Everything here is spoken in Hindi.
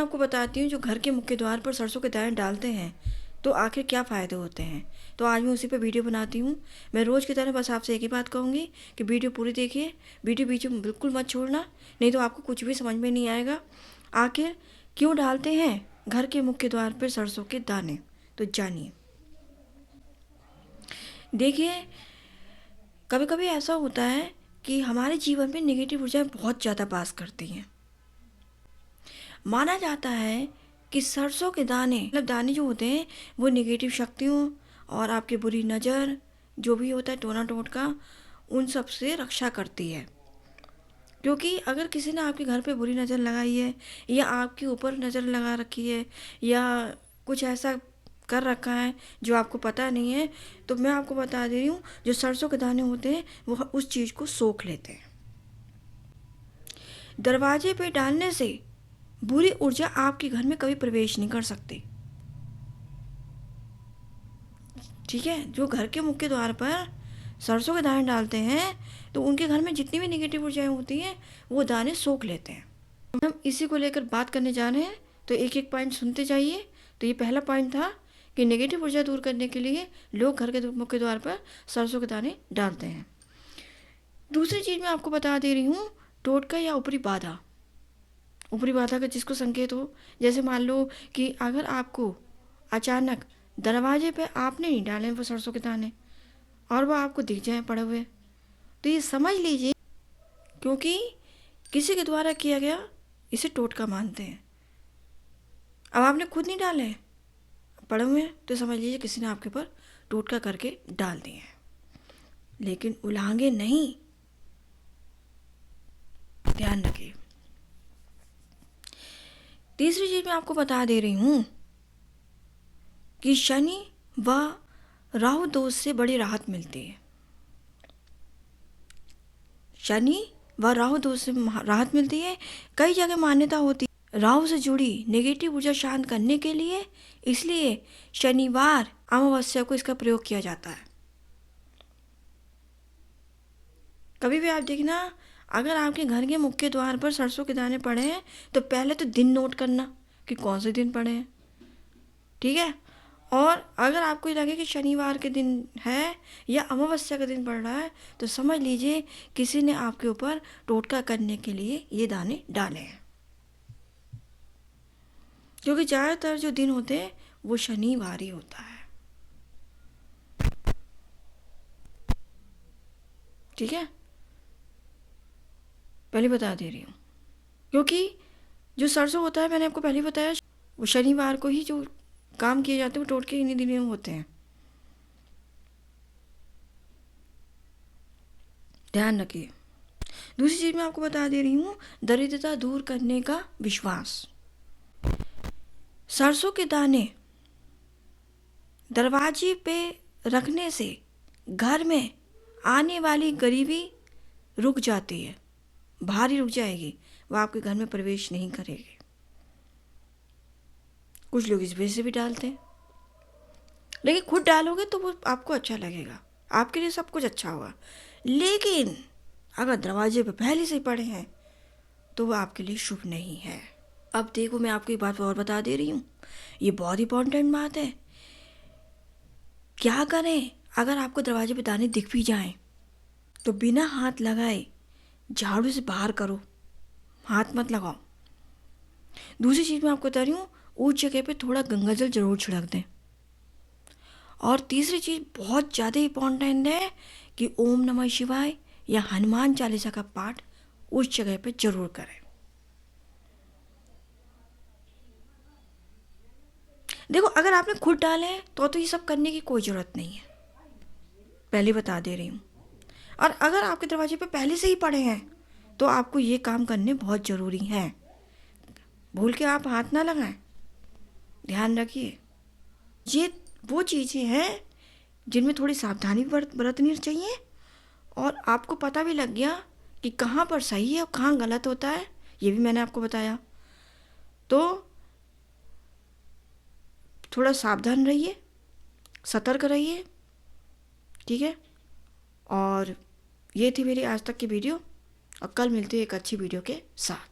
आपको बताती हूँ जो घर के मुख्य द्वार पर सरसों के दाने डालते हैं तो आखिर क्या फ़ायदे होते हैं। तो आज मैं उसी पर वीडियो बनाती हूँ। मैं रोज़ की तरह बस आपसे एक ही बात कहूँगी कि वीडियो पूरी देखिए, वीडियो बीच में बिल्कुल मत छोड़ना, नहीं तो आपको कुछ भी समझ में नहीं आएगा। आखिर क्यों डालते हैं घर के मुख्य द्वार पर सरसों के दाने, तो जानिए। देखिए, कभी कभी ऐसा होता है कि हमारे जीवन में नेगेटिव ऊर्जाएं बहुत ज़्यादा वास करती हैं। माना जाता है कि सरसों के दाने मतलब दाने जो होते हैं वो नेगेटिव शक्तियों और आपकी बुरी नज़र जो भी होता है टोना टोटका उन सब से रक्षा करती है। क्योंकि अगर किसी ने आपके घर पे बुरी नज़र लगाई है या आपके ऊपर नज़र लगा रखी है या कुछ ऐसा कर रखा है जो आपको पता नहीं है, तो मैं आपको बता दे रही हूँ जो सरसों के दाने होते हैं वो उस चीज़ को सोख लेते हैं। दरवाजे पे डालने से बुरी ऊर्जा आपके घर में कभी प्रवेश नहीं कर सकती। ठीक है, जो घर के मुख्य द्वार पर सरसों के दाने डालते हैं तो उनके घर में जितनी भी नेगेटिव ऊर्जाएं होती हैं वो दाने सोख लेते हैं। हम इसी को लेकर बात करने जा रहे हैं, तो एक एक पॉइंट सुनते जाइए। तो ये पहला पॉइंट था कि नेगेटिव ऊर्जा दूर करने के लिए लोग घर के मुख्य द्वार पर सरसों के दाने डालते हैं। दूसरी चीज़ मैं आपको बता दे रही हूँ, टोटका या ऊपरी बाधा। ऊपरी बाधा का जिसको संकेत हो, जैसे मान लो कि अगर आपको अचानक दरवाजे पे आपने नहीं डाले वो सरसों के दाने और वो आपको दिख जाए पड़े हुए, तो ये समझ लीजिए क्योंकि किसी के द्वारा किया गया, इसे टोटका मानते हैं। अब आपने खुद नहीं डाले पड़े हुए तो समझ लीजिए किसी ने आपके ऊपर टोटका करके डाल दिए हैं, लेकिन उलांगे नहीं, ध्यान रखिए। तीसरी चीज मैं आपको बता दे रही हूं कि शनि व राहु दोष से बड़ी राहत मिलती है। शनि व राहु दोष से राहत मिलती है। कई जगह मान्यता होती है राहु से जुड़ी नेगेटिव ऊर्जा शांत करने के लिए, इसलिए शनिवार अमावस्या को इसका प्रयोग किया जाता है। कभी भी आप देखना, अगर आपके घर के मुख्य द्वार पर सरसों के दाने पड़े हैं तो पहले तो दिन नोट करना कि कौन से दिन पड़े हैं। ठीक है, और अगर आपको लगे कि शनिवार के दिन है या अमावस्या का दिन पड़ रहा है तो समझ लीजिए किसी ने आपके ऊपर टोटका करने के लिए ये दाने डाले हैं। क्योंकि ज़्यादातर जो दिन होते हैं वो शनिवार ही होता है। ठीक है, पहले बता दे रही हूँ, क्योंकि जो सरसों होता है मैंने आपको पहले बताया वो शनिवार को ही जो काम किए जाते हैं वो टोटके इन्हीं दिनों में होते हैं। ध्यान रखिए। दूसरी चीज मैं आपको बता दे रही हूँ, दरिद्रता दूर करने का विश्वास। सरसों के दाने दरवाजे पे रखने से घर में आने वाली गरीबी रुक जाती है, भारी रुक जाएगी, वो आपके घर में प्रवेश नहीं करेगी। कुछ लोग इस वजह से भी डालते हैं, लेकिन खुद डालोगे तो वो आपको अच्छा लगेगा, आपके लिए सब कुछ अच्छा होगा। लेकिन अगर दरवाजे पे पहले से ही पड़े हैं तो वो आपके लिए शुभ नहीं है। अब देखो, मैं आपको एक बात और बता दे रही हूँ, ये बहुत इंपॉर्टेंट बात है। क्या करें अगर आपको दरवाजे पे दाने दिख भी जाएं तो बिना हाथ लगाए झाड़ू से बाहर करो, हाथ मत लगाओ। दूसरी चीज़ मैं आपको बता रही हूँ, उस जगह पे थोड़ा गंगा जल जरूर छिड़क दें। और तीसरी चीज़ बहुत ज़्यादा इंपॉर्टेंट है कि ओम नमः शिवाय या हनुमान चालीसा का पाठ उस जगह पे जरूर करें। देखो, अगर आपने खुद डाले हैं तो ये सब करने की कोई ज़रूरत नहीं है, पहले बता दे रही हूँ। और अगर आपके दरवाजे पे पहले से ही पड़े हैं तो आपको ये काम करने बहुत ज़रूरी हैं। भूल के आप हाथ ना लगाएं, ध्यान रखिए। ये वो चीज़ें हैं जिनमें थोड़ी सावधानी बरतनी चाहिए, और आपको पता भी लग गया कि कहाँ पर सही है और कहाँ गलत होता है, ये भी मैंने आपको बताया। तो थोड़ा सावधान रहिए, सतर्क रहिए। ठीक है, और ये थी मेरी आज तक की वीडियो, और कल मिलती है एक अच्छी वीडियो के साथ।